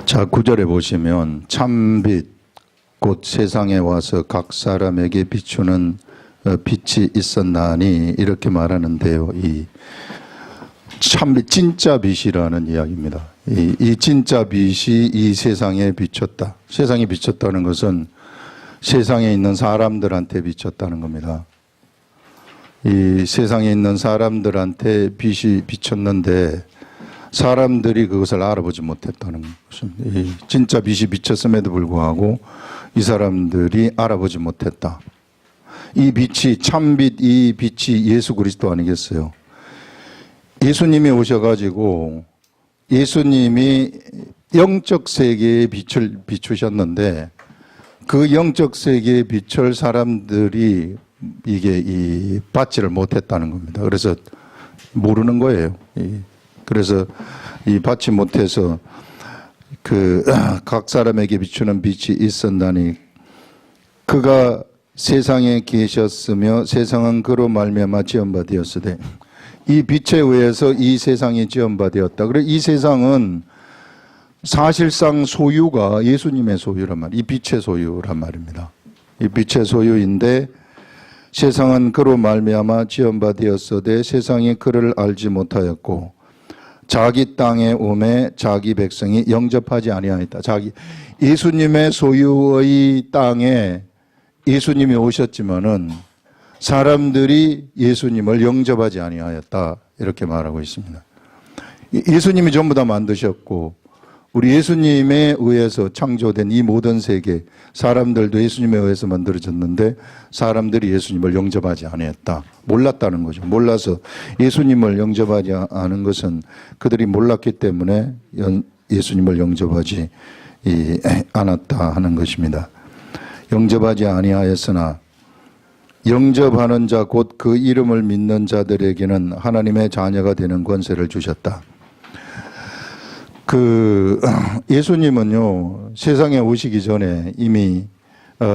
자, 9절에 보시면 참빛 곧 세상에 와서 각 사람에게 비추는 빛이 있었나니 이렇게 말하는데요. 이 참빛, 진짜 빛이라는 이야기입니다. 이 진짜 빛이 이 세상에 비쳤다. 세상에 비쳤다는 것은 세상에 있는 사람들한테 비쳤다는 겁니다. 이 세상에 있는 사람들한테 빛이 비쳤는데 사람들이 그것을 알아보지 못했다는 것입니다. 이 진짜 빛이 비쳤음에도 불구하고 이 사람들이 알아보지 못했다. 이 빛이 참빛, 이 빛이 예수 그리스도 아니겠어요? 예수님이 오셔가지고 예수님이 영적 세계의 빛을 비추셨는데 그 영적 세계의 빛을 사람들이 이게 받지를 못했다는 겁니다. 그래서 모르는 거예요. 그래서 이 받지 못해서 그 각 사람에게 비추는 빛이 있었나니 그가 세상에 계셨으며 세상은 그로 말미암아 지은 바 되었으되 이 빛에 의해서 이 세상이 지은 바 되었다. 그래 이 세상은 사실상 소유가 예수님의 소유란 말이에요. 이 빛의 소유란 말입니다. 이 빛의 소유인데 세상은 그로 말미암아 지은 바 되었으되 세상이 그를 알지 못하였고 자기 땅에 오매 자기 백성이 영접하지 아니하였다. 예수님의 소유의 땅에 예수님이 오셨지만은 사람들이 예수님을 영접하지 아니하였다. 이렇게 말하고 있습니다. 예수님이 전부 다 만드셨고 우리 예수님에 의해서 창조된 이 모든 세계 사람들도 예수님에 의해서 만들어졌는데 사람들이 예수님을 영접하지 아니했다. 몰랐다는 거죠. 몰라서 예수님을 영접하지 않은 것은 그들이 몰랐기 때문에 예수님을 영접하지 않았다 하는 것입니다. 영접하지 아니하였으나 영접하는 자 곧 그 이름을 믿는 자들에게는 하나님의 자녀가 되는 권세를 주셨다. 예수님은요, 세상에 오시기 전에 이미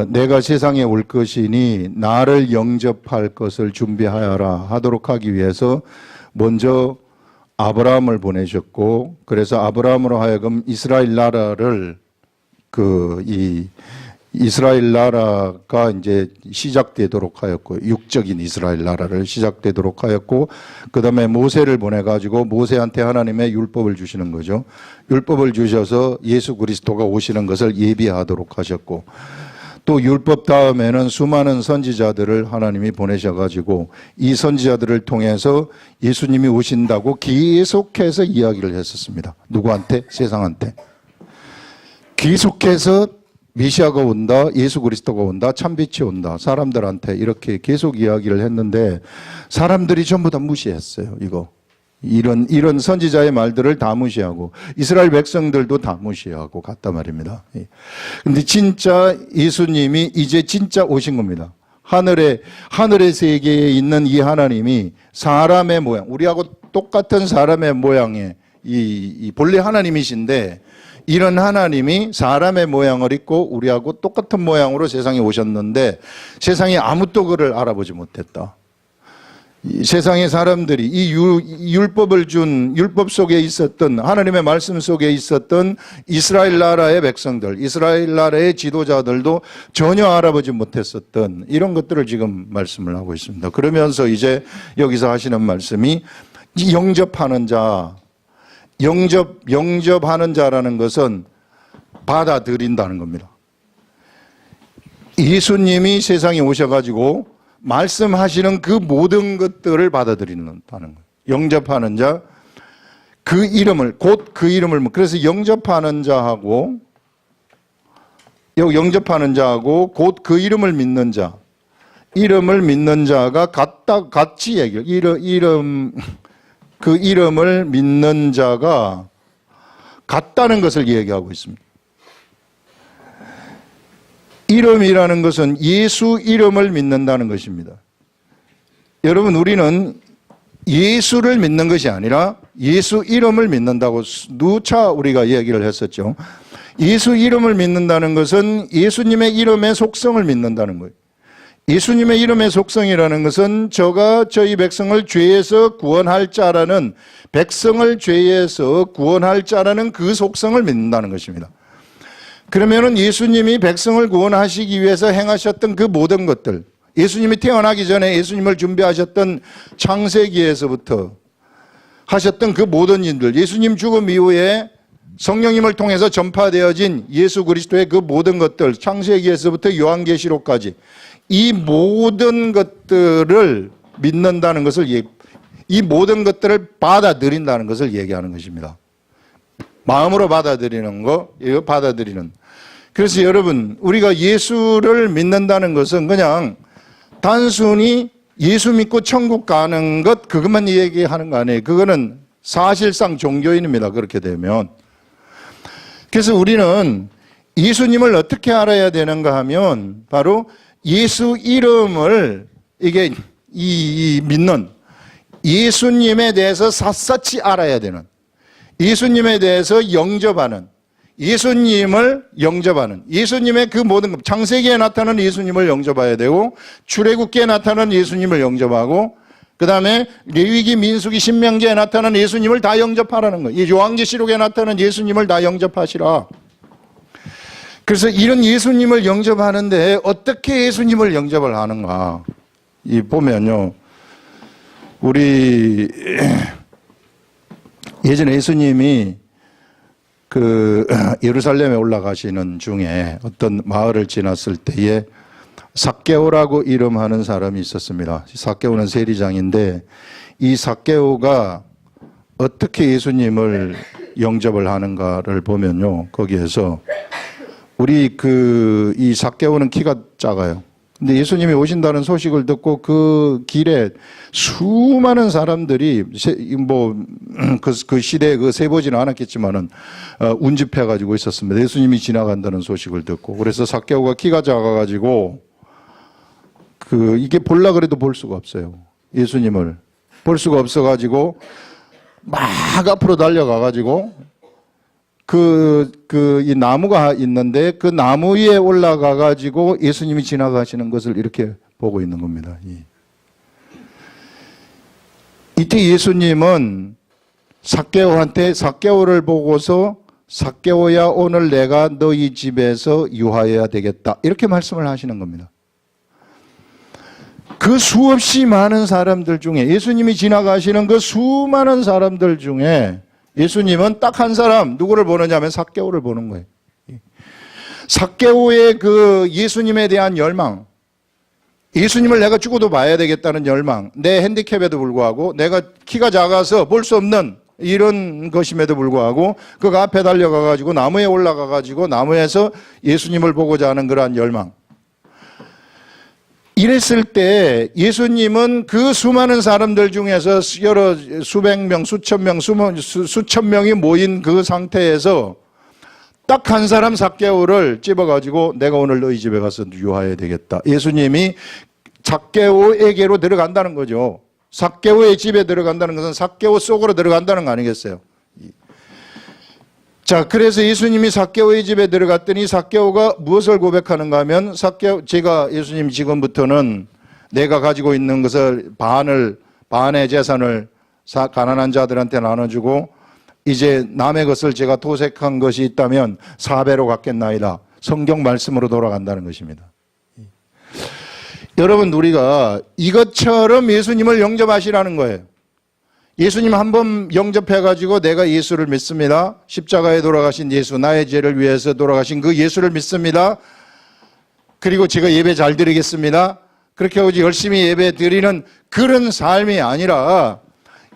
내가 세상에 올 것이니 나를 영접할 것을 준비하여라 하도록 하기 위해서 먼저 아브라함을 보내셨고, 그래서 아브라함으로 하여금 이스라엘 나라를 이스라엘 나라가 이제 시작되도록 하였고, 육적인 이스라엘 나라를 시작되도록 하였고, 그 다음에 모세를 보내가지고 모세한테 하나님의 율법을 주시는 거죠. 율법을 주셔서 예수 그리스도가 오시는 것을 예비하도록 하셨고, 또 율법 다음에는 수많은 선지자들을 하나님이 보내셔가지고 이 선지자들을 통해서 예수님이 오신다고 계속해서 이야기를 했었습니다. 누구한테? 세상한테. 계속해서 메시아가 온다, 예수 그리스도가 온다, 참빛이 온다, 사람들한테 이렇게 계속 이야기를 했는데 사람들이 전부 다 무시했어요. 이런 선지자의 말들을 다 무시하고 이스라엘 백성들도 다 무시하고 갔단 말입니다. 근데 진짜 예수님이 이제 진짜 오신 겁니다. 하늘의 세계에 있는 이 하나님이 사람의 모양, 우리하고 똑같은 사람의 모양의 본래 하나님이신데 이런 하나님이 사람의 모양을 입고 우리하고 똑같은 모양으로 세상에 오셨는데 세상에 아무도 그를 알아보지 못했다. 세상의 사람들이 이 율법을 준 율법 속에 있었던 하나님의 말씀 속에 있었던 이스라엘 나라의 백성들, 이스라엘 나라의 지도자들도 전혀 알아보지 못했었던 이런 것들을 지금 말씀을 하고 있습니다. 그러면서 이제 여기서 하시는 말씀이 영접하는 자, 영접하는 자라는 것은 받아들인다는 겁니다. 예수님이 세상에 오셔가지고 말씀하시는 그 모든 것들을 받아들인다는 거예요. 영접하는 자, 그 이름을, 곧 그 이름을, 그래서 영접하는 자하고 곧 그 이름을 믿는 자, 이름을 믿는 자가 같이 얘기해요. 그 이름을 믿는 자가 같다는 것을 얘기하고 있습니다. 이름이라는 것은 예수 이름을 믿는다는 것입니다. 여러분, 우리는 예수를 믿는 것이 아니라 예수 이름을 믿는다고 누차 우리가 얘기를 했었죠. 예수 이름을 믿는다는 것은 예수님의 이름의 속성을 믿는다는 거예요. 예수님의 이름의 속성이라는 것은 저가 저희 백성을 죄에서 구원할 자라는, 백성을 죄에서 구원할 자라는 그 속성을 믿는다는 것입니다. 그러면은 예수님이 백성을 구원하시기 위해서 행하셨던 그 모든 것들, 예수님이 태어나기 전에 예수님을 준비하셨던 창세기에서부터 하셨던 그 모든 일들, 예수님 죽음 이후에 성령님을 통해서 전파되어진 예수 그리스도의 그 모든 것들, 창세기에서부터 요한계시록까지 이 모든 것들을 믿는다는 것을, 이 모든 것들을 받아들인다는 것을 얘기하는 것입니다. 마음으로 받아들이는 거, 이거 받아들이는. 그래서 여러분, 우리가 예수를 믿는다는 것은 그냥 단순히 예수 믿고 천국 가는 것, 그것만 얘기하는 거 아니에요. 그거는 사실상 종교인입니다. 그렇게 되면. 그래서 우리는 예수님을 어떻게 알아야 되는가 하면 바로 예수 이름을 이게 믿는, 예수님에 대해서 샅샅이 알아야 되는, 예수님에 대해서 영접하는, 예수님을 영접하는, 예수님의 그 모든 것, 창세기에 나타나는 예수님을 영접해야 되고, 출애굽기에 나타나는 예수님을 영접하고, 그 다음에 레위기, 민수기, 신명기에 나타나는 예수님을 다 영접하라는 거예요. 요한계시록에 나타나는 예수님을 다 영접하시라. 그래서 이런 예수님을 영접하는데 어떻게 예수님을 영접을 하는가? 이 보면요, 우리 예전에 예수님이 그 예루살렘에 올라가시는 중에 어떤 마을을 지났을 때에 삭개오라고 이름하는 사람이 있었습니다. 삭개오는 세리장인데 이 삭개오가 어떻게 예수님을 영접을 하는가를 보면요, 거기에서 우리 이 삭개오는 키가 작아요. 근데 예수님이 오신다는 소식을 듣고 그 길에 수많은 사람들이 그 시대에 세보지는 않았겠지만은 운집해 가지고 있었습니다. 예수님이 지나간다는 소식을 듣고. 그래서 삭개오가 키가 작아가지고 이게 볼라 그래도 볼 수가 없어요. 예수님을 볼 수가 없어가지고 막 앞으로 달려가가지고 이 나무가 있는데 그 나무 위에 올라가가지고 예수님이 지나가시는 것을 이렇게 보고 있는 겁니다. 이때 예수님은 삭개오를 보고서 삭개오야, 오늘 내가 너희 집에서 유하여야 되겠다, 이렇게 말씀을 하시는 겁니다. 그 수없이 많은 사람들 중에, 예수님이 지나가시는 그 수많은 사람들 중에 예수님은 딱 한 사람, 누구를 보느냐 하면 삭개오를 보는 거예요. 삭개오의 그 예수님에 대한 열망, 예수님을 내가 죽어도 봐야 되겠다는 열망, 내 핸디캡에도 불구하고, 내가 키가 작아서 볼 수 없는 이런 것임에도 불구하고 그 앞에 달려가가지고 나무에 올라가가지고 나무에서 예수님을 보고자 하는 그러한 열망, 이랬을 때 예수님은 그 수많은 사람들 중에서 수백 명, 수천 명, 수천 명이 모인 그 상태에서 딱 한 사람 삭개오를 집어가지고 내가 오늘 너희 집에 가서 유하여야 되겠다, 예수님이 삭개오에게로 들어간다는 거죠. 삭개오의 집에 들어간다는 것은 삭개오 속으로 들어간다는 거 아니겠어요? 자, 그래서 예수님이 삭개오의 집에 들어갔더니 삭개오가 무엇을 고백하는가 하면, 제가 예수님 지금부터는 내가 가지고 있는 것을 반의 재산을 가난한 자들한테 나눠주고 이제 남의 것을 제가 도색한 것이 있다면 4배로 갚겠나이다. 성경 말씀으로 돌아간다는 것입니다. 여러분, 우리가 이것처럼 예수님을 영접하시라는 거예요. 예수님 한번 영접해가지고 내가 예수를 믿습니다. 십자가에 돌아가신 예수, 나의 죄를 위해서 돌아가신 그 예수를 믿습니다. 그리고 제가 예배 잘 드리겠습니다. 그렇게 하고 열심히 예배 드리는 그런 삶이 아니라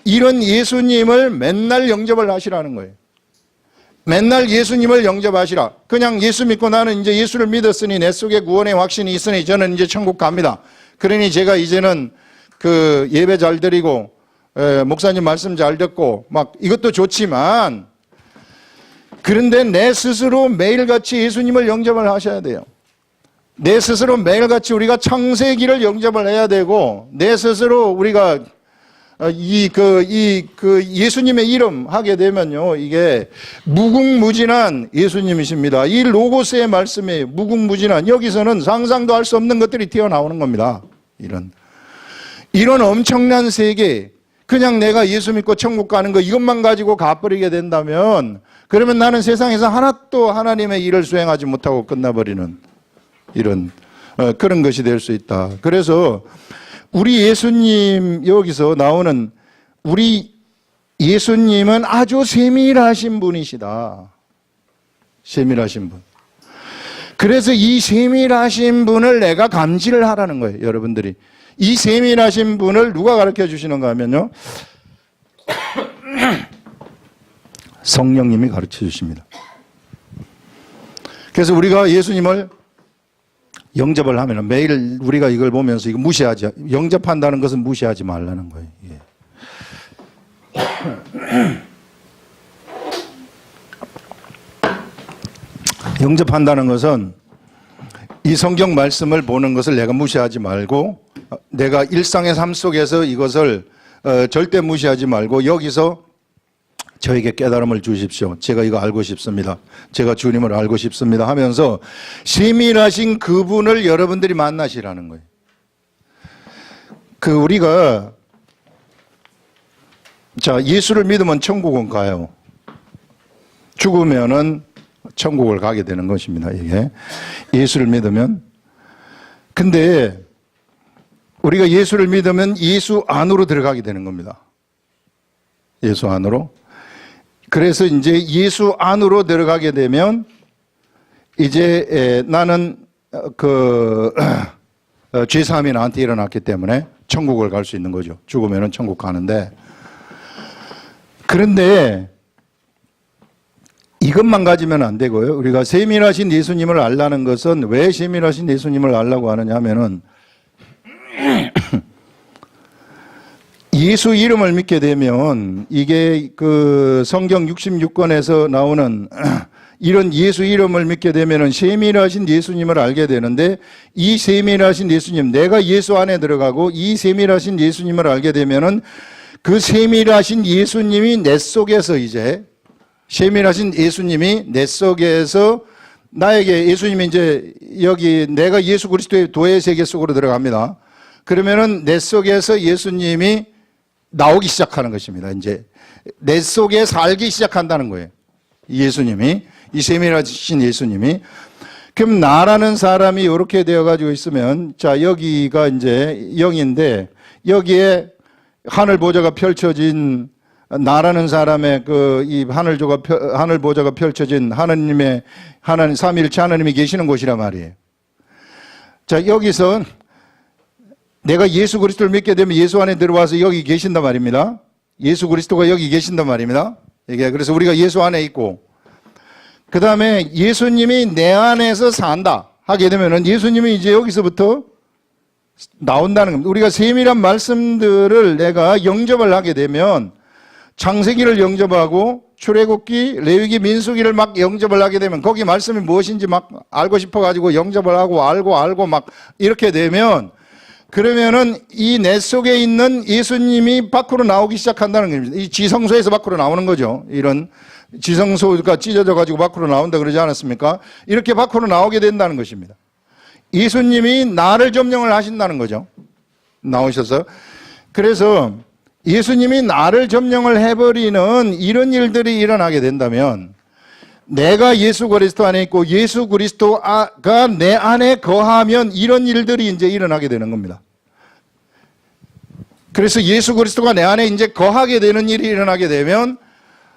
이런 예수님을 맨날 영접을 하시라는 거예요. 맨날 예수님을 영접하시라. 그냥 예수 믿고 나는 이제 예수를 믿었으니 내 속에 구원의 확신이 있으니 저는 이제 천국 갑니다. 그러니 제가 이제는 그 예배 잘 드리고 목사님 말씀 잘 듣고 막 이것도 좋지만, 그런데 내 스스로 매일같이 예수님을 영접을 하셔야 돼요. 내 스스로 매일같이 우리가 창세기를 영접을 해야 되고, 내 스스로 우리가 예수님의 이름 하게 되면요, 이게 무궁무진한 예수님이십니다. 이 로고스의 말씀이 무궁무진한, 여기서는 상상도 할 수 없는 것들이 튀어나오는 겁니다. 이런 엄청난 세계, 그냥 내가 예수 믿고 천국 가는 거 이것만 가지고 가버리게 된다면, 그러면 나는 세상에서 하나도 하나님의 일을 수행하지 못하고 끝나버리는 이런 그런 것이 될 수 있다. 그래서 우리 예수님, 여기서 나오는 우리 예수님은 아주 세밀하신 분이시다. 세밀하신 분. 그래서 이 세밀하신 분을 내가 감지를 하라는 거예요, 여러분들이. 이 세밀하신 분을 누가 가르쳐 주시는가 하면요, 성령님이 가르쳐 주십니다. 그래서 우리가 예수님을 영접을 하면 매일 우리가 이걸 보면서 이거 무시하지, 영접한다는 것은 무시하지 말라는 거예요. 예. 영접한다는 것은 이 성경 말씀을 보는 것을 내가 무시하지 말고, 내가 일상의 삶 속에서 이것을 절대 무시하지 말고, 여기서 저에게 깨달음을 주십시오. 제가 이거 알고 싶습니다. 제가 주님을 알고 싶습니다 하면서 세밀하신 그분을 여러분들이 만나시라는 거예요. 우리가 예수를 믿으면 천국은 가요. 죽으면은 천국을 가게 되는 것입니다. 이게 예수를 믿으면. 근데 우리가 예수를 믿으면 예수 안으로 들어가게 되는 겁니다. 예수 안으로. 그래서 이제 예수 안으로 들어가게 되면 이제 나는 죄사함이 나한테 일어났기 때문에 천국을 갈 수 있는 거죠. 죽으면은 천국 가는데, 그런데 이것만 가지면 안 되고요. 우리가 세밀하신 예수님을 알라는 것은, 왜 세밀하신 예수님을 알라고 하느냐 하면은 예수 이름을 믿게 되면, 이게 성경 66권에서 나오는 이런 예수 이름을 믿게 되면은 세밀하신 예수님을 알게 되는데, 이 세밀하신 예수님, 내가 예수 안에 들어가고 이 세밀하신 예수님을 알게 되면은 그 세밀하신 예수님이 내 속에서, 이제 세밀하신 예수님이 내 속에서 나에게, 예수님이 이제 여기 내가 예수 그리스도의 도의 세계 속으로 들어갑니다. 그러면은 내 속에서 예수님이 나오기 시작하는 것입니다. 이제 내 속에 살기 시작한다는 거예요. 예수님이, 이 세밀하신 예수님이. 그럼 나라는 사람이 이렇게 되어가지고 있으면, 여기가 이제 영인데, 여기에 하늘 보좌가 펼쳐진, 나라는 사람의 이 하늘 보좌가 펼쳐진 하나님 삼위일체 하나님이 계시는 곳이란 말이에요. 여기서 내가 예수 그리스도를 믿게 되면 예수 안에 들어와서 여기 계신단 말입니다. 예수 그리스도가 여기 계신단 말입니다. 이게 그래서 우리가 예수 안에 있고, 그 다음에 예수님이 내 안에서 산다 하게 되면은 예수님이 이제 여기서부터 나온다는 겁니다. 우리가 세밀한 말씀들을 내가 영접을 하게 되면, 창세기를 영접하고 출애굽기, 레위기, 민수기를 막 영접을 하게 되면, 거기 말씀이 무엇인지 막 알고 싶어가지고 영접을 하고 알고 막 이렇게 되면, 그러면은 이 내 속에 있는 예수님이 밖으로 나오기 시작한다는 겁니다. 이 지성소에서 밖으로 나오는 거죠. 이런 지성소가 찢어져 가지고 밖으로 나온다 그러지 않았습니까? 이렇게 밖으로 나오게 된다는 것입니다. 예수님이 나를 점령을 하신다는 거죠. 나오셔서. 그래서 예수님이 나를 점령을 해버리는 이런 일들이 일어나게 된다면, 내가 예수 그리스도 안에 있고 예수 그리스도가 내 안에 거하면 이런 일들이 이제 일어나게 되는 겁니다. 그래서 예수 그리스도가 내 안에 이제 거하게 되는 일이 일어나게 되면,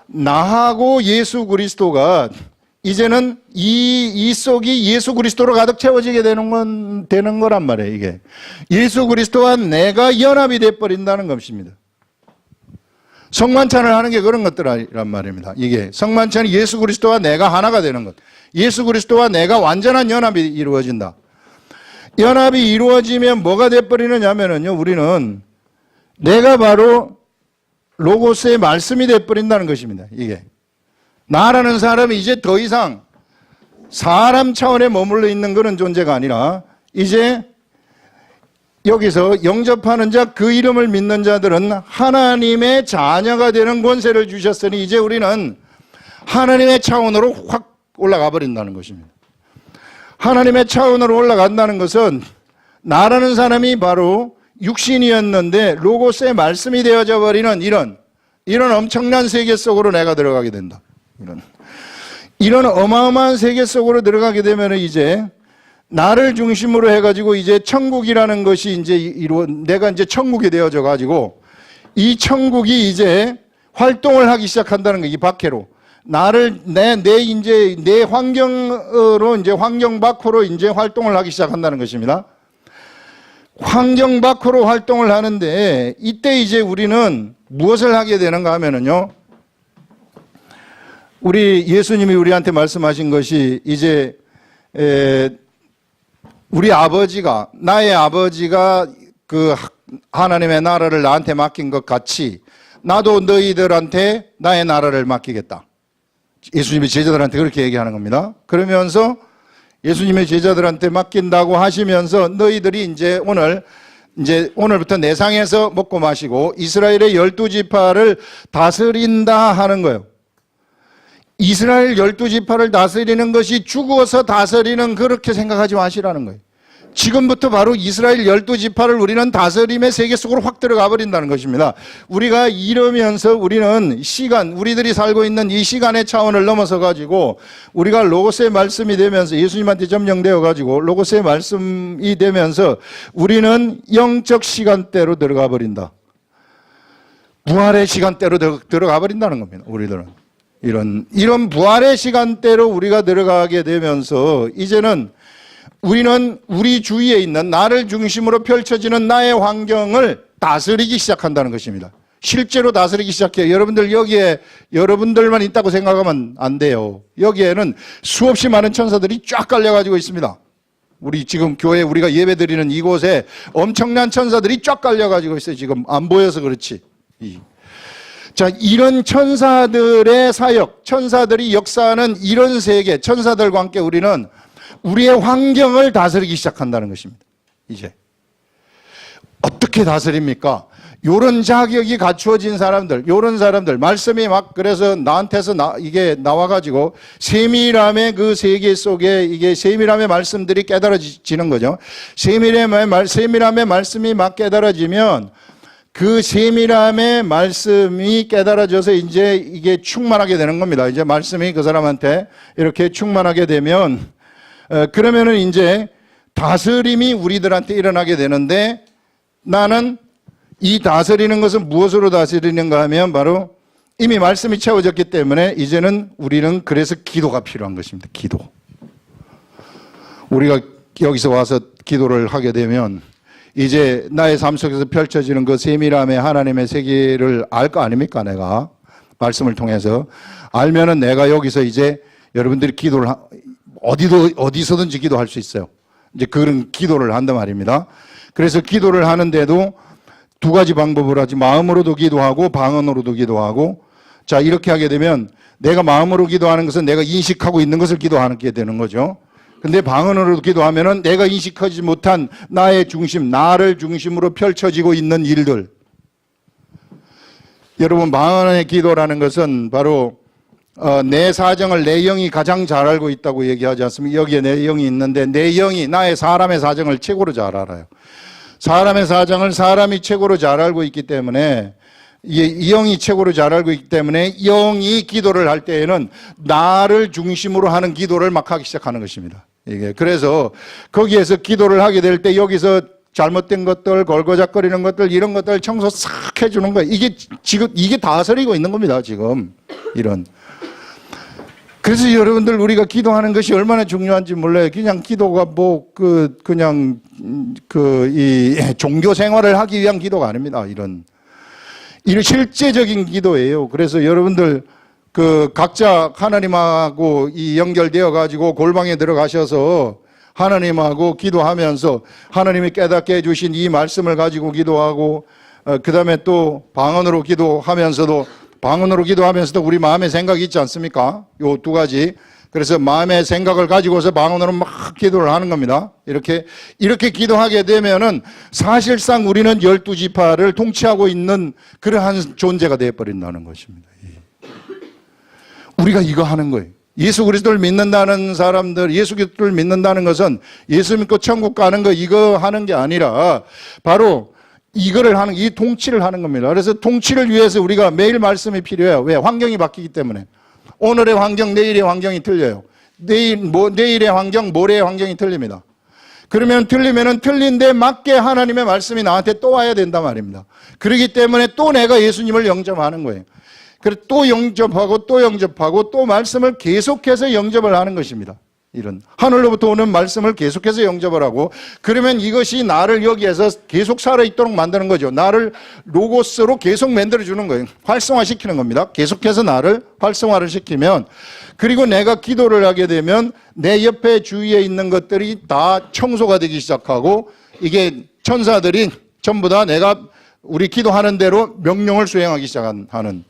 나하고 예수 그리스도가 이제는 이 속이 예수 그리스도로 가득 채워지게 되는 거란 말이에요. 이게 예수 그리스도와 내가 연합이 돼 버린다는 것입니다. 성만찬을 하는 게 그런 것들이란 말입니다. 이게 성만찬이 예수 그리스도와 내가 하나가 되는 것. 예수 그리스도와 내가 완전한 연합이 이루어진다. 연합이 이루어지면 뭐가 돼버리느냐 하면요, 우리는 내가 바로 로고스의 말씀이 돼버린다는 것입니다. 이게 나라는 사람이 이제 더 이상 사람 차원에 머물러 있는 그런 존재가 아니라, 이제 여기서 영접하는 자, 그 이름을 믿는 자들은 하나님의 자녀가 되는 권세를 주셨으니 이제 우리는 하나님의 차원으로 확 올라가 버린다는 것입니다. 하나님의 차원으로 올라간다는 것은 나라는 사람이 바로 육신이었는데 로고스의 말씀이 되어져 버리는 이런 엄청난 세계 속으로 내가 들어가게 된다. 이런 어마어마한 세계 속으로 들어가게 되면 이제 나를 중심으로 해가지고 이제 천국이라는 것이 이제 내가 이제 천국이 되어져 가지고 이 천국이 이제 활동을 하기 시작한다는 거예요. 이 박해로. 나를, 내 환경으로 이제 환경 밖으로 이제 활동을 하기 시작한다는 것입니다. 환경 밖으로 활동을 하는데 이때 이제 우리는 무엇을 하게 되는가 하면은요. 우리 예수님이 우리한테 말씀하신 것이 이제 우리 아버지가, 나의 아버지가 그 하나님의 나라를 나한테 맡긴 것 같이 나도 너희들한테 나의 나라를 맡기겠다. 예수님이 제자들한테 그렇게 얘기하는 겁니다. 그러면서 예수님의 제자들한테 맡긴다고 하시면서 너희들이 이제 오늘부터 내 상에서 먹고 마시고 이스라엘의 12지파를 다스린다 하는 거예요. 이스라엘 12지파를 다스리는 것이 죽어서 다스리는 그렇게 생각하지 마시라는 거예요. 지금부터 바로 이스라엘 12지파를 우리는 다스림의 세계 속으로 확 들어가 버린다는 것입니다. 우리가 이러면서 우리는 우리들이 살고 있는 이 시간의 차원을 넘어서 가지고 우리가 로고스의 말씀이 되면서 예수님한테 점령되어 가지고 로고스의 말씀이 되면서 우리는 영적 시간대로 들어가 버린다. 부활의 시간대로 들어가 버린다는 겁니다. 우리들은. 이런 부활의 시간대로 우리가 들어가게 되면서 이제는 우리는 우리 주위에 있는 나를 중심으로 펼쳐지는 나의 환경을 다스리기 시작한다는 것입니다. 실제로 다스리기 시작해요. 여러분들 여기에 여러분들만 있다고 생각하면 안 돼요. 여기에는 수없이 많은 천사들이 쫙 깔려가지고 있습니다. 우리 지금 교회 우리가 예배 드리는 이곳에 엄청난 천사들이 쫙 깔려가지고 있어요. 지금 안 보여서 그렇지. 자, 이런 천사들의 사역, 천사들이 역사하는 이런 세계, 천사들과 함께 우리는 우리의 환경을 다스리기 시작한다는 것입니다. 이제 어떻게 다스립니까? 요런 자격이 갖추어진 사람들, 요런 사람들, 말씀이 막 그래서 나한테서 이게 나와가지고 세밀함의 그 세계 속에 이게 세밀함의 말씀들이 깨달아지는 거죠. 세밀함의 말씀이 막 깨달아지면 그 세밀함의 말씀이 깨달아져서 이제 이게 충만하게 되는 겁니다. 이제 말씀이 그 사람한테 이렇게 충만하게 되면 그러면은 이제 다스림이 우리들한테 일어나게 되는데 나는 이 다스리는 것은 무엇으로 다스리는가 하면 바로 이미 말씀이 채워졌기 때문에 이제는 우리는 그래서 기도가 필요한 것입니다. 기도. 우리가 여기서 와서 기도를 하게 되면 이제 나의 삶 속에서 펼쳐지는 그 세밀함의 하나님의 세계를 알 거 아닙니까? 내가 말씀을 통해서 알면은 내가 여기서 이제 여러분들이 기도를 어디서든지 기도할 수 있어요. 이제 그런 기도를 한단 말입니다. 그래서 기도를 하는데도 두 가지 방법을 하지. 마음으로도 기도하고 방언으로도 기도하고. 자, 이렇게 하게 되면 내가 마음으로 기도하는 것은 내가 인식하고 있는 것을 기도하게 되는 거죠. 근데 방언으로 기도하면은 내가 인식하지 못한 나의 중심, 나를 중심으로 펼쳐지고 있는 일들. 여러분, 방언의 기도라는 것은 바로 내 사정을 내 영이 가장 잘 알고 있다고 얘기하지 않습니까? 여기에 내 영이 있는데 내 영이 나의 사람의 사정을 최고로 잘 알아요. 사람의 사정을 사람이 최고로 잘 알고 있기 때문에 이 영이 최고로 잘 알고 있기 때문에 영이 기도를 할 때에는 나를 중심으로 하는 기도를 막 하기 시작하는 것입니다. 이게 그래서 거기에서 기도를 하게 될 때 여기서 잘못된 것들, 걸거작거리는 것들, 이런 것들 청소 싹 해주는 거예요. 이게 지금 이게 다스리고 있는 겁니다. 지금 이런. 그래서 여러분들 우리가 기도하는 것이 얼마나 중요한지 몰라요. 그냥 기도가 그냥 이 종교 생활을 하기 위한 기도가 아닙니다. 이런 실제적인 기도예요. 그래서 여러분들 각자 하나님하고 이 연결되어 가지고 골방에 들어가셔서 하나님하고 기도하면서 하나님이 깨닫게 해주신 이 말씀을 가지고 기도하고 그 다음에 또 방언으로 기도하면서도 우리 마음에 생각이 있지 않습니까? 요 두 가지. 그래서 마음의 생각을 가지고서 방언으로 막 기도를 하는 겁니다. 이렇게 기도하게 되면은 사실상 우리는 12지파를 통치하고 있는 그러한 존재가 되어버린다는 것입니다. 우리가 이거 하는 거예요. 예수 그리스도를 믿는다는 사람들, 예수 그리스도를 믿는다는 것은 예수 믿고 천국 가는 거 이거 하는 게 아니라 바로 이거를 하는, 이 통치를 하는 겁니다. 그래서 통치를 위해서 우리가 매일 말씀이 필요해요. 왜? 환경이 바뀌기 때문에. 오늘의 환경, 내일의 환경이 틀려요. 내일의 환경, 모레의 환경이 틀립니다. 그러면 틀리면은 틀린데 맞게 하나님의 말씀이 나한테 또 와야 된단 말입니다. 그렇기 때문에 또 내가 예수님을 영접하는 거예요. 그래서 또 영접하고 또 영접하고 또 말씀을 계속해서 영접을 하는 것입니다. 이런 하늘로부터 오는 말씀을 계속해서 영접을 하고, 그러면 이것이 나를 여기에서 계속 살아있도록 만드는 거죠. 나를 로고스로 계속 만들어주는 거예요. 활성화시키는 겁니다. 계속해서 나를 활성화를 시키면, 그리고 내가 기도를 하게 되면 내 옆에 주위에 있는 것들이 다 청소가 되기 시작하고, 이게 천사들이 전부 다 내가 우리 기도하는 대로 명령을 수행하기 시작하는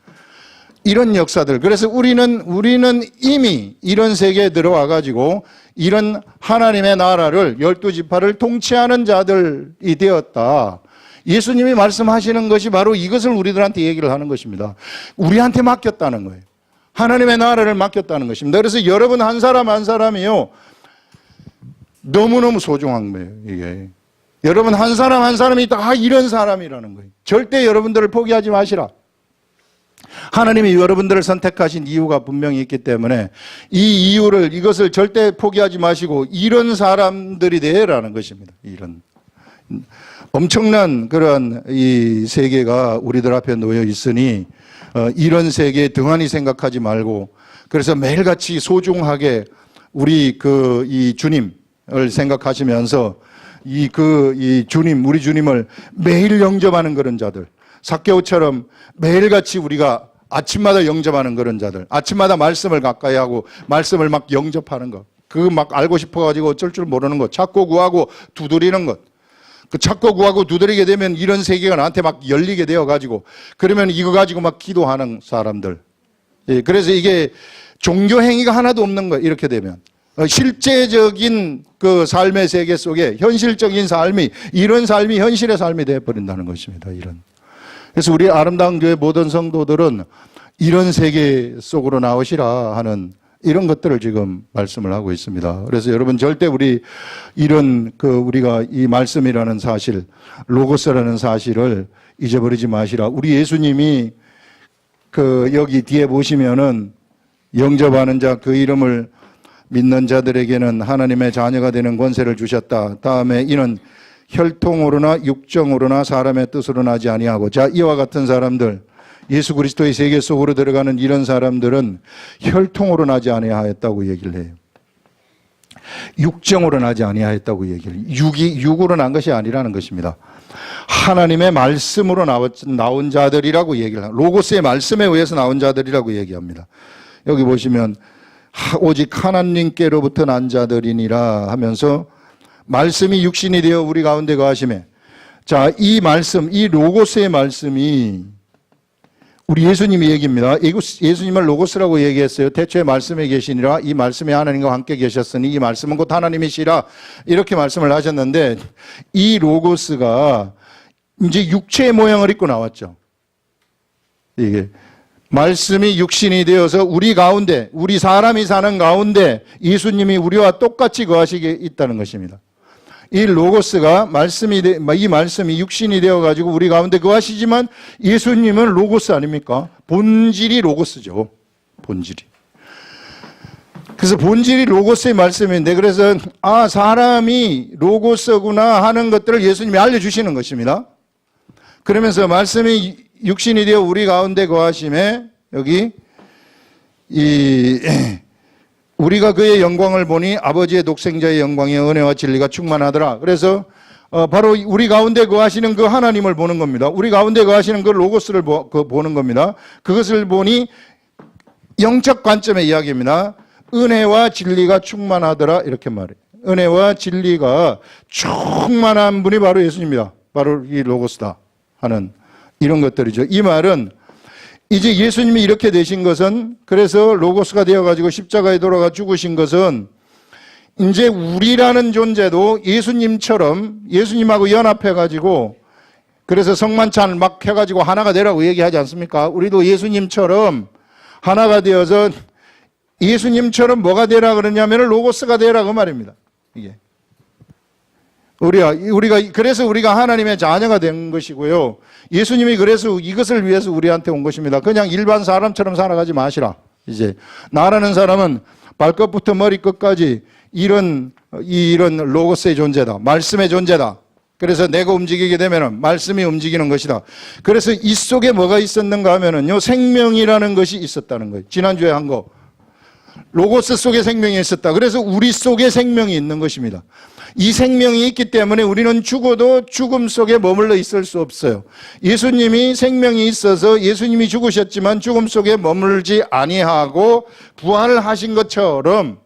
이런 역사들. 그래서 우리는 이미 이런 세계에 들어와 가지고 이런 하나님의 나라를 12지파를 통치하는 자들이 되었다. 예수님이 말씀하시는 것이 바로 이것을 우리들한테 얘기를 하는 것입니다. 우리한테 맡겼다는 거예요. 하나님의 나라를 맡겼다는 것입니다. 그래서 여러분 한 사람 한 사람이요, 너무너무 소중한 거예요. 이게 여러분 한 사람 한 사람이 다 이런 사람이라는 거예요. 절대 여러분들을 포기하지 마시라. 하나님이 여러분들을 선택하신 이유가 분명히 있기 때문에 이 이유를, 이것을 절대 포기하지 마시고 이런 사람들이 되라는 것입니다. 이런 엄청난 그런 이 세계가 우리들 앞에 놓여 있으니 이런 세계에 등한히 생각하지 말고, 그래서 매일같이 소중하게 우리 이 주님을 생각하시면서 이 주님, 우리 주님을 매일 영접하는 그런 자들, 삭개오처럼 매일같이 우리가 아침마다 영접하는 그런 자들, 아침마다 말씀을 가까이 하고 말씀을 막 영접하는 것, 그거 막 알고 싶어가지고 어쩔 줄 모르는 것, 찾고 구하고 두드리는 것, 그 찾고 구하고 두드리게 되면 이런 세계가 나한테 막 열리게 되어가지고, 그러면 이거 가지고 막 기도하는 사람들. 예, 그래서 이게 종교 행위가 하나도 없는 거예요. 이렇게 되면 실제적인 그 삶의 세계 속에 현실적인 삶이, 이런 삶이 현실의 삶이 되어버린다는 것입니다. 이런. 그래서 우리 아름다운 교회 모든 성도들은 이런 세계 속으로 나오시라 하는 이런 것들을 지금 말씀을 하고 있습니다. 그래서 여러분 절대 우리가 이 말씀이라는 사실, 로고스라는 사실을 잊어버리지 마시라. 우리 예수님이 여기 뒤에 보시면은 영접하는 자, 그 이름을 믿는 자들에게는 하나님의 자녀가 되는 권세를 주셨다. 다음에 이는 혈통으로나 육정으로나 사람의 뜻으로 나지 아니하고, 자, 이와 같은 사람들, 예수 그리스도의 세계 속으로 들어가는 이런 사람들은 혈통으로 나지 아니하였다고 얘기를 해요. 육정으로 나지 아니하였다고 얘기를 해요. 육으로 난 것이 아니라는 것입니다. 하나님의 말씀으로 나온 자들이라고 얘기를 해요. 로고스의 말씀에 의해서 나온 자들이라고 얘기합니다. 여기 보시면 오직 하나님께로부터 난 자들이니라 하면서 말씀이 육신이 되어 우리 가운데 거하시매. 자, 이 말씀, 이 로고스의 말씀이 우리 예수님이 얘기입니다. 예수님을 로고스라고 얘기했어요. 태초에 말씀에 계시니라. 이 말씀이 하나님과 함께 계셨으니 이 말씀은 곧 하나님이시라. 이렇게 말씀을 하셨는데, 이 로고스가 이제 육체의 모양을 입고 나왔죠. 이게 말씀이 육신이 되어서 우리 가운데, 우리 사람이 사는 가운데 예수님이 우리와 똑같이 거하시게 있다는 것입니다. 이 로고스가 이 말씀이 육신이 되어가지고 우리 가운데 거하시지만 예수님은 로고스 아닙니까? 본질이 로고스죠. 본질이. 그래서 본질이 로고스의 말씀인데, 그래서 사람이 로고스구나 하는 것들을 예수님이 알려주시는 것입니다. 그러면서 말씀이 육신이 되어 우리 가운데 거하심에, 여기 우리가 그의 영광을 보니 아버지의 독생자의 영광의 은혜와 진리가 충만하더라. 그래서 바로 우리 가운데 거하시는 그 하나님을 보는 겁니다. 우리 가운데 거하시는 그 로고스를 보는 겁니다. 그것을 보니 영적 관점의 이야기입니다. 은혜와 진리가 충만하더라, 이렇게 말해요. 은혜와 진리가 충만한 분이 바로 예수님입니다. 바로 이 로고스다 하는 이런 것들이죠. 이 말은 이제 예수님이 이렇게 되신 것은, 그래서 로고스가 되어가지고 십자가에 돌아가 죽으신 것은 이제 우리라는 존재도 예수님처럼 예수님하고 연합해가지고, 그래서 성만찬을 막 해가지고 하나가 되라고 얘기하지 않습니까? 우리도 예수님처럼 하나가 되어서 예수님처럼 뭐가 되라 그러냐면 로고스가 되라 그 말입니다. 이게. 그래서 우리가 하나님의 자녀가 된 것이고요. 예수님이 그래서 이것을 위해서 우리한테 온 것입니다. 그냥 일반 사람처럼 살아가지 마시라. 이제 나라는 사람은 발끝부터 머리끝까지 이런 로고스의 존재다. 말씀의 존재다. 그래서 내가 움직이게 되면은 말씀이 움직이는 것이다. 그래서 이 속에 뭐가 있었는가 하면은요, 생명이라는 것이 있었다는 거예요. 지난주에 한 거. 로고스 속에 생명이 있었다. 그래서 우리 속에 생명이 있는 것입니다. 이 생명이 있기 때문에 우리는 죽어도 죽음 속에 머물러 있을 수 없어요. 예수님이 생명이 있어서 예수님이 죽으셨지만 죽음 속에 머물지 아니하고 부활을 하신 것처럼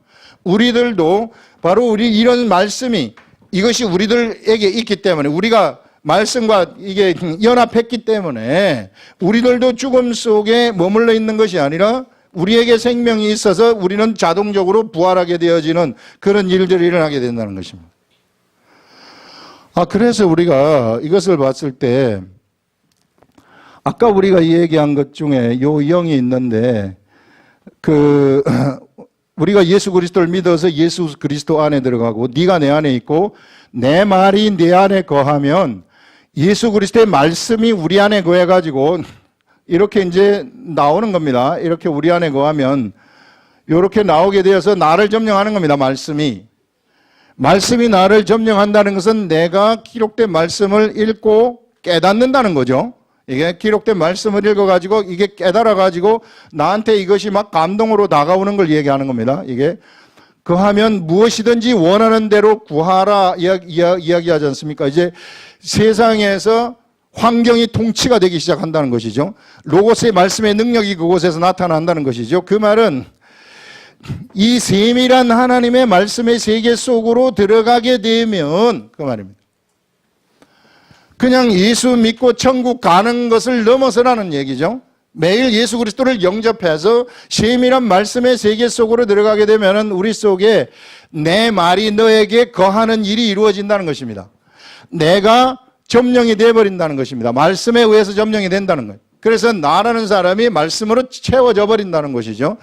우리들도 바로 우리 이런 말씀이 이것이 우리들에게 있기 때문에 우리가 말씀과 이게 연합했기 때문에 우리들도 죽음 속에 머물러 있는 것이 아니라 우리에게 생명이 있어서 우리는 자동적으로 부활하게 되어지는 그런 일들이 일어나게 된다는 것입니다. 그래서 우리가 이것을 봤을 때 아까 우리가 얘기한 것 중에 요 영이 있는데 우리가 예수 그리스도를 믿어서 예수 그리스도 안에 들어가고 네가 내 안에 있고 내 말이 네 안에 거하면 예수 그리스도의 말씀이 우리 안에 거해가지고 이렇게 이제 나오는 겁니다. 이렇게 우리 안에 거하면 이렇게 나오게 되어서 나를 점령하는 겁니다. 말씀이 나를 점령한다는 것은 내가 기록된 말씀을 읽고 깨닫는다는 거죠. 이게 기록된 말씀을 읽어가지고 이게 깨달아가지고 나한테 이것이 막 감동으로 다가오는 걸 얘기하는 겁니다. 이게 그하면 무엇이든지 원하는 대로 구하라 이야기하지 않습니까? 이제 세상에서 환경이 통치가 되기 시작한다는 것이죠. 로고스의 말씀의 능력이 그곳에서 나타난다는 것이죠. 그 말은 이 세밀한 하나님의 말씀의 세계 속으로 들어가게 되면 그 말입니다. 그냥 예수 믿고 천국 가는 것을 넘어서라는 얘기죠. 매일 예수 그리스도를 영접해서 세밀한 말씀의 세계 속으로 들어가게 되면 우리 속에 내 말이 너에게 거하는 일이 이루어진다는 것입니다. 내가 점령이 되어버린다는 것입니다. 말씀에 의해서 점령이 된다는 거예요. 그래서 나라는 사람이 말씀으로 채워져 버린다는 것이죠.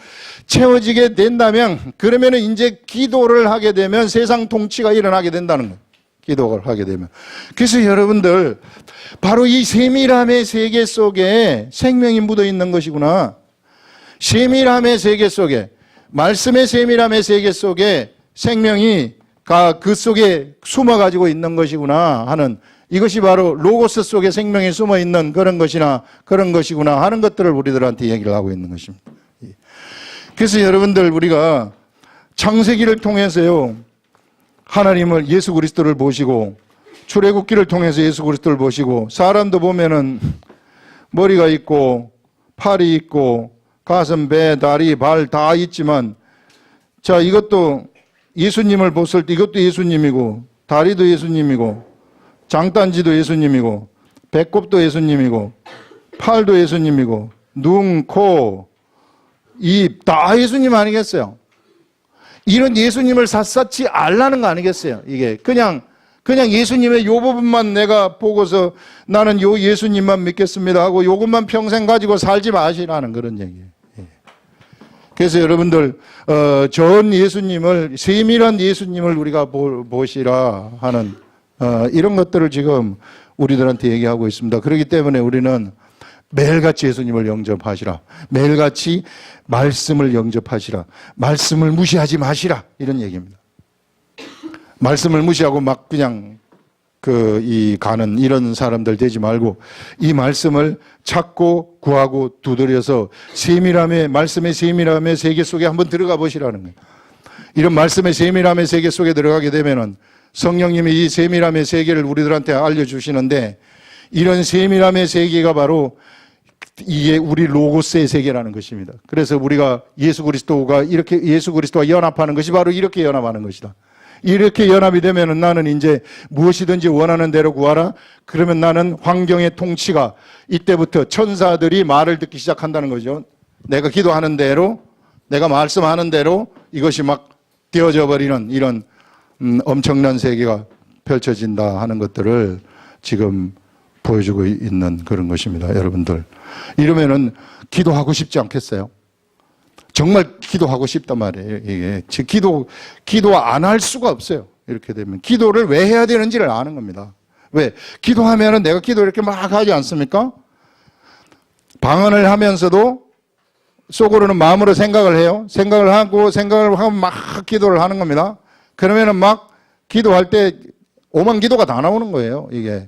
채워지게 된다면 그러면 이제 기도를 하게 되면 세상 통치가 일어나게 된다는 거예요. 기도를 하게 되면. 그래서 여러분들 바로 이 세밀함의 세계 속에 생명이 묻어 있는 것이구나. 세밀함의 세계 속에 말씀의 세밀함의 세계 속에 생명이 그 속에 숨어 가지고 있는 것이구나 하는 이것이 바로 로고스 속에 생명이 숨어 있는 그런 것이구나 하는 것들을 우리들한테 얘기를 하고 있는 것입니다. 그래서 여러분들 우리가 창세기를 통해서요. 하나님을 예수 그리스도를 보시고 출애굽기를 통해서 예수 그리스도를 보시고 사람도 보면은 머리가 있고 팔이 있고 가슴, 배, 다리, 발 다 있지만 자 이것도 예수님을 봤을 때 이것도 예수님이고 다리도 예수님이고 장단지도 예수님이고 배꼽도 예수님이고 팔도 예수님이고 눈, 코, 입 다 예수님 아니겠어요? 이런 예수님을 샅샅이 알라는 거 아니겠어요? 이게 그냥 예수님의 요 부분만 내가 보고서 나는 요 예수님만 믿겠습니다 하고 요것만 평생 가지고 살지 마시라는 그런 얘기예요. 그래서 여러분들 전 예수님을 세밀한 예수님을 우리가 보시라 하는 이런 것들을 지금 우리들한테 얘기하고 있습니다. 그렇기 때문에 우리는 매일같이 예수님을 영접하시라. 매일같이 말씀을 영접하시라. 말씀을 무시하지 마시라. 이런 얘기입니다. 말씀을 무시하고 막 그냥 가는 이런 사람들 되지 말고 이 말씀을 찾고 구하고 두드려서 말씀의 세밀함의 세계 속에 한번 들어가 보시라는 거예요. 이런 말씀의 세밀함의 세계 속에 들어가게 되면은 성령님이 이 세밀함의 세계를 우리들한테 알려주시는데 이런 세밀함의 세계가 바로 이게 우리 로고스의 세계라는 것입니다. 그래서 우리가 예수 그리스도와 연합하는 것이 바로 이렇게 연합하는 것이다. 이렇게 연합이 되면은 나는 이제 무엇이든지 원하는 대로 구하라. 그러면 나는 환경의 통치가 이때부터 천사들이 말을 듣기 시작한다는 거죠. 내가 기도하는 대로, 내가 말씀하는 대로 이것이 막 되어져 버리는 이런 엄청난 세계가 펼쳐진다 하는 것들을 지금 보여주고 있는 그런 것입니다. 여러분들. 이러면은 기도하고 싶지 않겠어요? 정말 기도하고 싶단 말이에요. 이게 기도 안 할 수가 없어요. 이렇게 되면 기도를 왜 해야 되는지를 아는 겁니다. 왜? 기도하면은 내가 기도 이렇게 막 하지 않습니까? 방언을 하면서도 속으로는 마음으로 생각을 해요. 생각을 하면 막 기도를 하는 겁니다. 그러면은 막 기도할 때 오만 기도가 다 나오는 거예요. 이게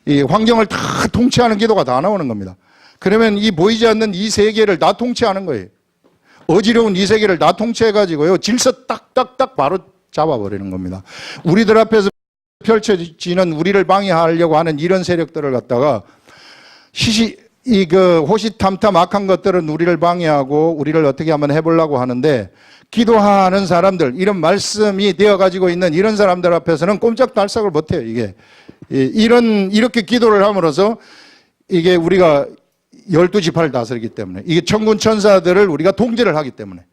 이 환경을 다 통치하는 기도가 다 나오는 겁니다. 그러면 이 보이지 않는 이 세계를 다 통치하는 거예요. 어지러운 이 세계를 다 통치해가지고요. 질서 딱딱딱 바로 잡아버리는 겁니다. 우리들 앞에서 펼쳐지는 우리를 방해하려고 하는 이런 세력들을 갖다가 호시탐탐 악한 것들은 우리를 방해하고 우리를 어떻게 한번 해보려고 하는데 기도하는 사람들, 이런 말씀이 되어가지고 있는 이런 사람들 앞에서는 꼼짝달싹을 못해요. 이렇게 기도를 함으로써 이게 우리가 12지파를 다스리기 때문에 이게 천군 천사들을 우리가 통제를 하기 때문에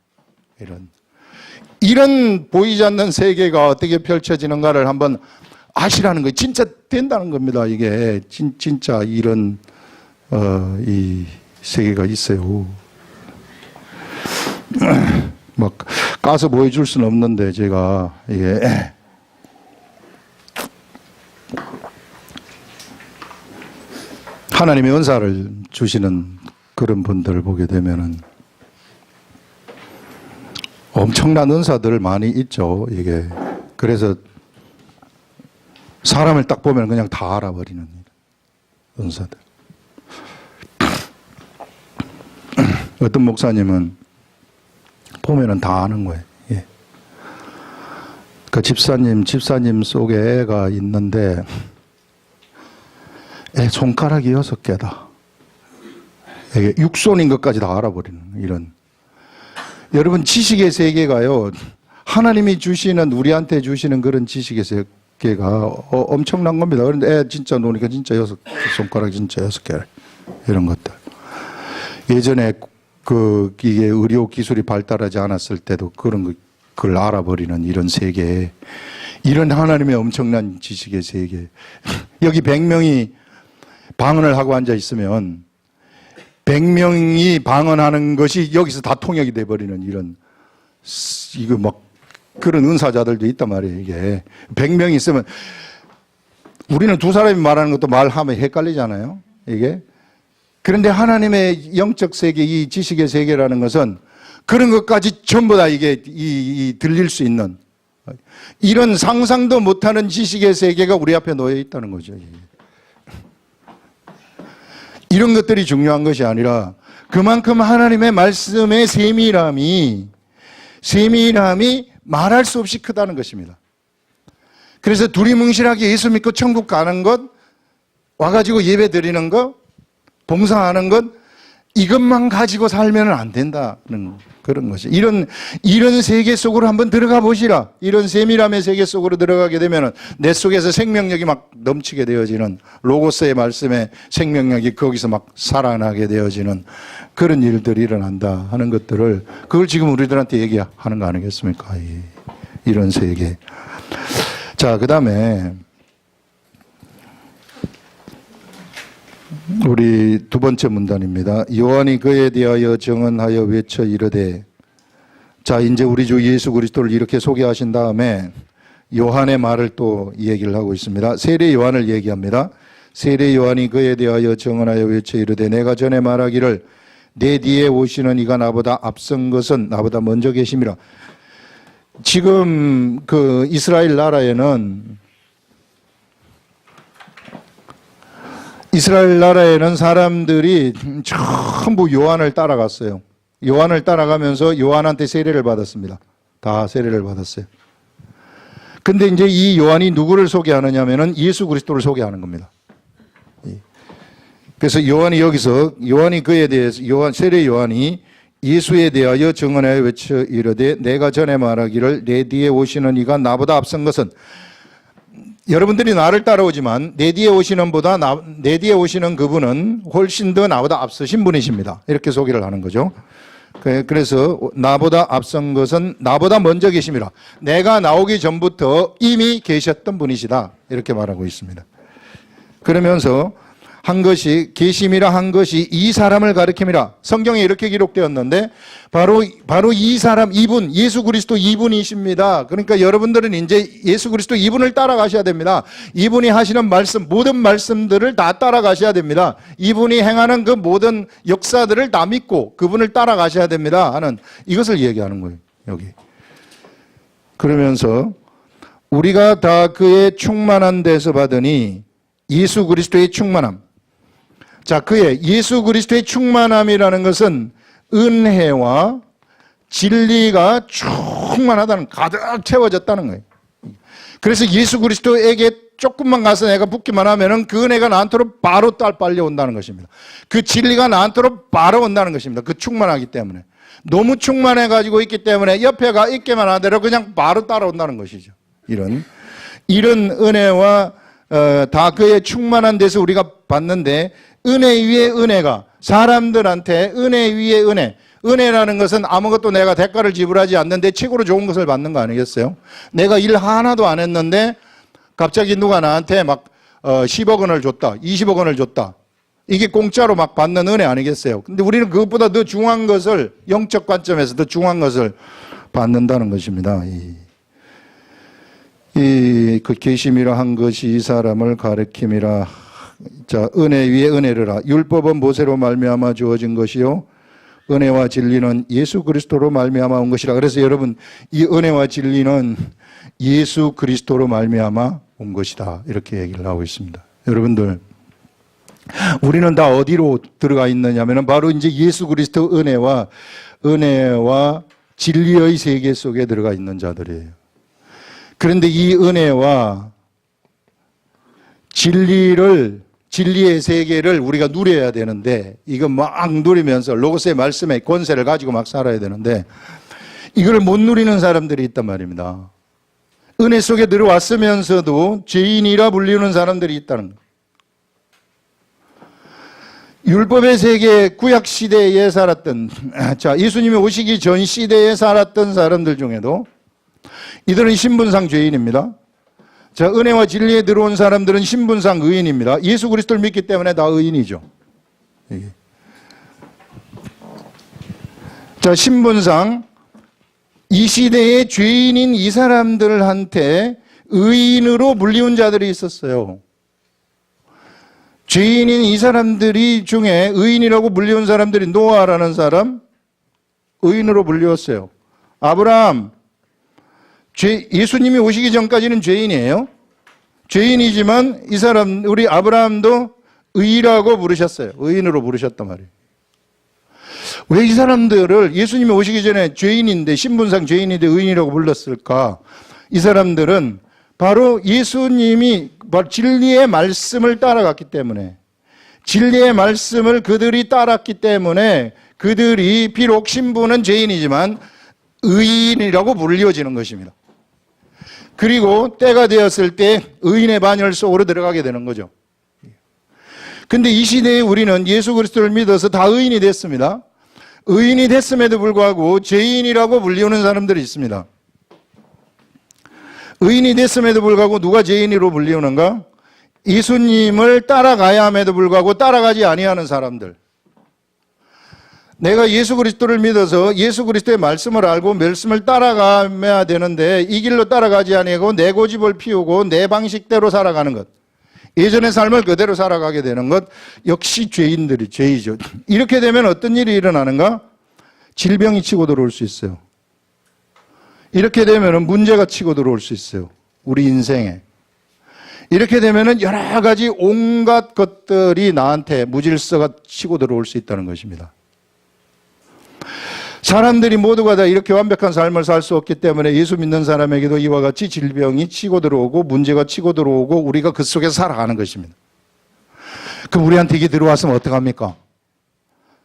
이런 보이지 않는 세계가 어떻게 펼쳐지는가를 한번 아시라는 거예요. 진짜 된다는 겁니다. 이게 진짜 이런 이 세계가 있어요. 막 까서 보여줄 수는 없는데 제가 이게 하나님의 은사를 주시는 그런 분들을 보게 되면은 엄청난 은사들 많이 있죠. 이게 그래서 사람을 딱 보면 그냥 다 알아버리는 은사들. 어떤 목사님은 보면은 다 아는 거예요. 예. 그 집사님 속에 애가 있는데 애 손가락이 6개다. 이게 육손인 것까지 다 알아버리는 이런. 여러분 지식의 세계가요. 하나님이 주시는 우리한테 주시는 그런 지식의 세계가 엄청난 겁니다. 그런데 애 진짜 노니까 진짜 손가락 진짜 6개 이런 것들. 예전에 이게 의료 기술이 발달하지 않았을 때도 그걸 알아버리는 이런 세계. 이런 하나님의 엄청난 지식의 세계. 여기 100명이 방언을 하고 앉아 있으면 100명이 방언하는 것이 여기서 다 통역이 돼버리는 이거 막 그런 은사자들도 있단 말이에요. 이게 100명이 있으면 우리는 두 사람이 말하는 것도 말하면 헷갈리잖아요. 이게 그런데 하나님의 영적 세계, 이 지식의 세계라는 것은 그런 것까지 전부 다 이게 들릴 수 있는 이런 상상도 못하는 지식의 세계가 우리 앞에 놓여 있다는 거죠. 이런 것들이 중요한 것이 아니라 그만큼 하나님의 말씀의 세밀함이 말할 수 없이 크다는 것입니다. 그래서 두리뭉실하게 예수 믿고 천국 가는 것, 와가지고 예배 드리는 것, 봉사하는 것, 이것만 가지고 살면 안 된다는 그런 것이. 이런 세계 속으로 한번 들어가 보시라. 이런 세밀함의 세계 속으로 들어가게 되면 내 속에서 생명력이 막 넘치게 되어지는, 로고스의 말씀에 생명력이 거기서 막 살아나게 되어지는 그런 일들이 일어난다 하는 것들을, 그걸 지금 우리들한테 얘기하는 거 아니겠습니까? 이런 세계. 자, 그 다음에 우리 두 번째 문단입니다. 요한이 그에 대하여 정언하여 외쳐 이르되. 자, 이제 우리 주 예수 그리스도를 이렇게 소개하신 다음에 요한의 말을 또 얘기를 하고 있습니다. 세례 요한을 얘기합니다. 세례 요한이 그에 대하여 정언하여 외쳐 이르되 내가 전에 말하기를 내 뒤에 오시는 이가 나보다 앞선 것은 나보다 먼저 계심이라. 지금 그 이스라엘 나라에는 사람들이 전부 요한을 따라갔어요. 요한을 따라가면서 요한한테 세례를 받았습니다. 다 세례를 받았어요. 근데 이제 이 요한이 누구를 소개하느냐면은 예수 그리스도를 소개하는 겁니다. 그래서 요한이 여기서, 요한이 그에 대해서, 세례 요한이 예수에 대하여 증언하여 외쳐 이르되 내가 전에 말하기를 내 뒤에 오시는 이가 나보다 앞선 것은, 여러분들이 나를 따라오지만 내 뒤에 오시는 그분은 훨씬 더 나보다 앞서신 분이십니다. 이렇게 소개를 하는 거죠. 그래서 나보다 앞선 것은 나보다 먼저 계심이라. 내가 나오기 전부터 이미 계셨던 분이시다. 이렇게 말하고 있습니다. 그러면서 한 것이, 계심이라 한 것이 이 사람을 가리킴이라. 성경에 이렇게 기록되었는데 바로 이 사람, 이분, 예수 그리스도 이분이십니다. 그러니까 여러분들은 이제 예수 그리스도 이분을 따라가셔야 됩니다. 이분이 하시는 말씀, 모든 말씀들을 다 따라가셔야 됩니다. 이분이 행하는 그 모든 역사들을 다 믿고 그분을 따라가셔야 됩니다 하는, 이것을 얘기하는 거예요, 여기. 그러면서 우리가 다 그의 충만한 데서 받으니, 예수 그리스도의 충만함. 자, 그의 예수 그리스도의 충만함이라는 것은 은혜와 진리가 충만하다는, 가득 채워졌다는 거예요. 그래서 예수 그리스도에게 조금만 가서 내가 붙기만 하면은 그 은혜가 나한테로 바로 빨려온다는 것입니다. 그 진리가 나한테로 바로 온다는 것입니다. 그 충만하기 때문에. 너무 충만해가지고 있기 때문에 옆에가 있기만 하더라도 그냥 바로 따라온다는 것이죠. 이런 은혜와 다 그의 충만한 데서 우리가 받는데, 은혜 위에 은혜가, 사람들한테 은혜 위에 은혜. 은혜라는 것은 아무것도 내가 대가를 지불하지 않는데 최고로 좋은 것을 받는 거 아니겠어요? 내가 일 하나도 안 했는데 갑자기 누가 나한테 막 10억 원을 줬다, 20억 원을 줬다. 이게 공짜로 막 받는 은혜 아니겠어요? 근데 우리는 그것보다 더 중요한 것을, 영적 관점에서 더 중요한 것을 받는다는 것입니다. 그 계심이라 한 것이 이 사람을 가리킴이라. 자, 은혜 위에 은혜를 하. 율법은 모세로 말미암아 주어진 것이요 은혜와 진리는 예수 그리스도로 말미암아 온 것이라. 그래서 여러분, 이 은혜와 진리는 예수 그리스도로 말미암아 온 것이다. 이렇게 얘기를 하고 있습니다. 여러분들, 우리는 다 어디로 들어가 있느냐면 바로 이제 예수 그리스도 은혜와 진리의 세계 속에 들어가 있는 자들이에요. 그런데 이 은혜와 진리의 세계를 우리가 누려야 되는데, 이거 막 누리면서 로고스의 말씀의 권세를 가지고 막 살아야 되는데, 이걸 못 누리는 사람들이 있단 말입니다. 은혜 속에 들어왔으면서도 죄인이라 불리는 사람들이 있다는 거예요. 율법의 세계, 구약 시대에 살았던, 자, 예수님이 오시기 전 시대에 살았던 사람들 중에도 이들은 신분상 죄인입니다. 자, 은혜와 진리에 들어온 사람들은 신분상 의인입니다. 예수 그리스도를 믿기 때문에 다 의인이죠. 자, 신분상 이 시대의 죄인인 이 사람들한테 의인으로 불리운 자들이 있었어요. 죄인인 이 사람들이 중에 의인이라고 불리운 사람들이, 노아라는 사람 의인으로 불리웠어요. 아브라함, 예수님이 오시기 전까지는 죄인이에요. 죄인이지만 이 사람, 우리 아브라함도 의라고 부르셨어요. 의인으로 부르셨단 말이에요. 왜 이 사람들을 예수님이 오시기 전에 죄인인데, 신분상 죄인인데 의인이라고 불렀을까? 이 사람들은 바로 예수님이 진리의 말씀을 따라갔기 때문에, 진리의 말씀을 그들이 따랐기 때문에 그들이 비록 신분은 죄인이지만 의인이라고 불리워지는 것입니다. 그리고 때가 되었을 때 의인의 반열 속으로 들어가게 되는 거죠. 근데 이 시대에 우리는 예수 그리스도를 믿어서 다 의인이 됐습니다. 의인이 됐음에도 불구하고 죄인이라고 불리우는 사람들이 있습니다. 의인이 됐음에도 불구하고 누가 죄인으로 불리우는가? 예수님을 따라가야 함에도 불구하고 따라가지 아니하는 사람들. 내가 예수 그리스도를 믿어서 예수 그리스도의 말씀을 알고 말씀을 따라가야 되는데 이 길로 따라가지 아니하고 내 고집을 피우고 내 방식대로 살아가는 것, 예전의 삶을 그대로 살아가게 되는 것, 역시 죄이죠. 이렇게 되면 어떤 일이 일어나는가? 질병이 치고 들어올 수 있어요. 이렇게 되면 문제가 치고 들어올 수 있어요. 우리 인생에. 이렇게 되면 여러 가지 온갖 것들이 나한테 무질서가 치고 들어올 수 있다는 것입니다. 사람들이 모두가 다 이렇게 완벽한 삶을 살 수 없기 때문에 예수 믿는 사람에게도 이와 같이 질병이 치고 들어오고 문제가 치고 들어오고 우리가 그 속에서 살아가는 것입니다. 그럼 우리한테 이게 들어왔으면 어떡합니까?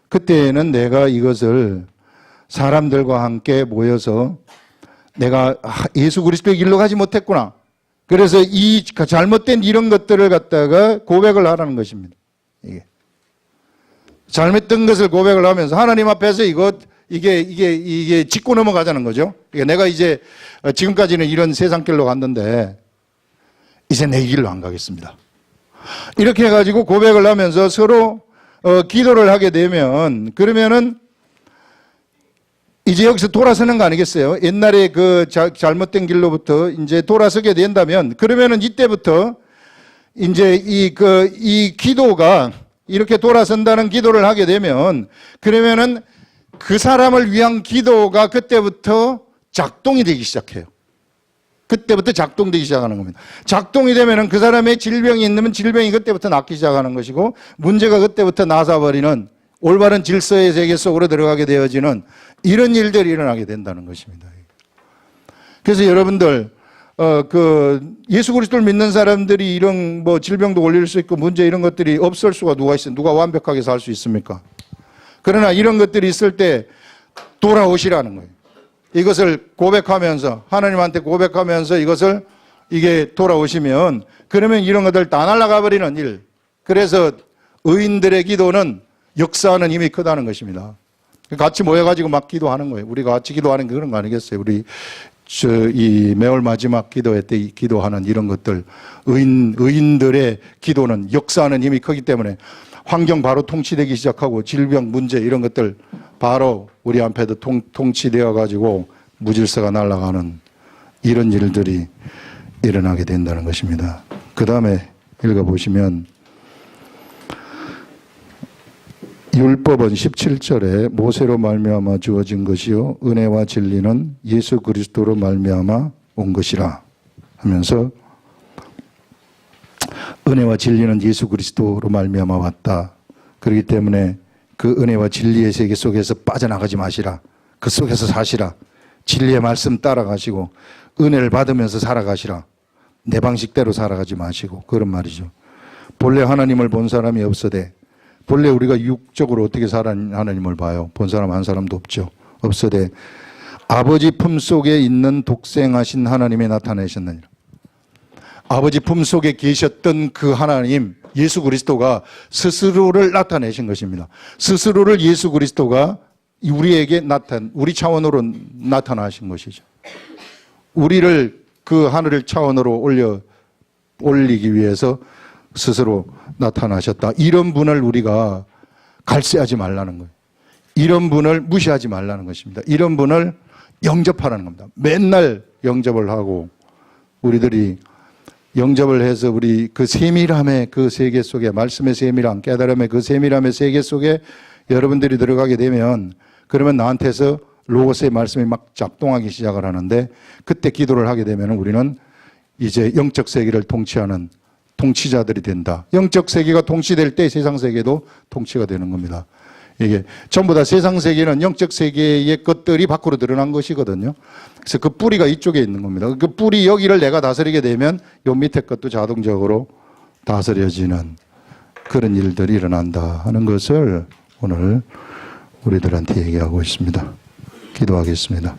그때는 내가 이것을 사람들과 함께 모여서 내가 예수 그리스도의 길로 가지 못했구나. 그래서 이 잘못된 이런 것들을 갖다가 고백을 하라는 것입니다. 이게 잘못된 것을 고백을 하면서 하나님 앞에서 이게 짚고 넘어가자는 거죠. 내가 이제 지금까지는 이런 세상 길로 갔는데 이제 내 길로 안 가겠습니다. 이렇게 해가지고 고백을 하면서 서로 기도를 하게 되면 그러면은 이제 여기서 돌아서는 거 아니겠어요? 옛날에 그 잘못된 길로부터 이제 돌아서게 된다면 그러면은 이때부터 이제 이 기도가 이렇게 돌아선다는 기도를 하게 되면 그러면은 그 사람을 위한 기도가 그때부터 작동이 되기 시작해요. 그때부터 작동되기 시작하는 겁니다. 작동이 되면은 그 사람의 질병이 있으면 질병이 그때부터 낫기 시작하는 것이고 문제가 그때부터 나서버리는 올바른 질서의 세계 속으로 들어가게 되어지는 이런 일들이 일어나게 된다는 것입니다. 그래서 여러분들 예수 그리스도를 믿는 사람들이 이런 뭐 질병도 올릴 수 있고 문제 이런 것들이 없을 수가 누가 있어요? 누가 완벽하게 살 수 있습니까? 그러나 이런 것들이 있을 때 돌아오시라는 거예요. 이것을 고백하면서 하나님한테 고백하면서 이게 돌아오시면 그러면 이런 것들 다 날아가 버리는 일. 그래서 의인들의 기도는 역사하는 힘이 크다는 것입니다. 같이 모여가지고 막 기도하는 거예요. 우리가 같이 기도하는 게 그런 거 아니겠어요? 우리 이 매월 마지막 기도회 때 기도하는 이런 것들 의인들의 기도는 역사하는 힘이 크기 때문에 환경 바로 통치되기 시작하고 질병 문제 이런 것들 바로 우리 앞에도 통치되어 가지고 무질서가 날아가는 이런 일들이 일어나게 된다는 것입니다. 그 다음에 읽어보시면 율법은 17절에 모세로 말미암아 주어진 것이요 은혜와 진리는 예수 그리스도로 말미암아 온 것이라 하면서 은혜와 진리는 예수 그리스도로 말미암아 왔다. 그렇기 때문에 그 은혜와 진리의 세계 속에서 빠져나가지 마시라. 그 속에서 사시라. 진리의 말씀 따라가시고 은혜를 받으면서 살아가시라. 내 방식대로 살아가지 마시고 그런 말이죠. 본래 하나님을 본 사람이 없어되 본래 우리가 육적으로 어떻게 하나님을 봐요? 본 사람 한 사람도 없죠. 없어되 아버지 품속에 있는 독생하신 하나님이 나타내셨느니라. 아버지 품속에 계셨던 그 하나님 예수 그리스도가 스스로를 나타내신 것입니다. 스스로를 예수 그리스도가 우리에게 우리 차원으로 나타나신 것이죠. 우리를 그 하늘 차원으로 올리기 위해서 스스로 나타나셨다. 이런 분을 우리가 갈세하지 말라는 거예요. 이런 분을 무시하지 말라는 것입니다. 이런 분을 영접하라는 겁니다. 맨날 영접을 하고 우리들이 영접을 해서 우리 그 세밀함의 그 세계 속에 말씀의 세밀함, 깨달음의 그 세밀함의 세계 속에 여러분들이 들어가게 되면 그러면 나한테서 로고스의 말씀이 막 작동하기 시작을 하는데 그때 기도를 하게 되면 우리는 이제 영적 세계를 통치하는 통치자들이 된다. 영적 세계가 통치될 때 세상 세계도 통치가 되는 겁니다. 이게 전부 다 세상 세계는 영적 세계의 것들이 밖으로 드러난 것이거든요. 그래서 그 뿌리가 이쪽에 있는 겁니다. 그 뿌리 여기를 내가 다스리게 되면 요 밑에 것도 자동적으로 다스려지는 그런 일들이 일어난다 하는 것을 오늘 우리들한테 얘기하고 있습니다. 기도하겠습니다.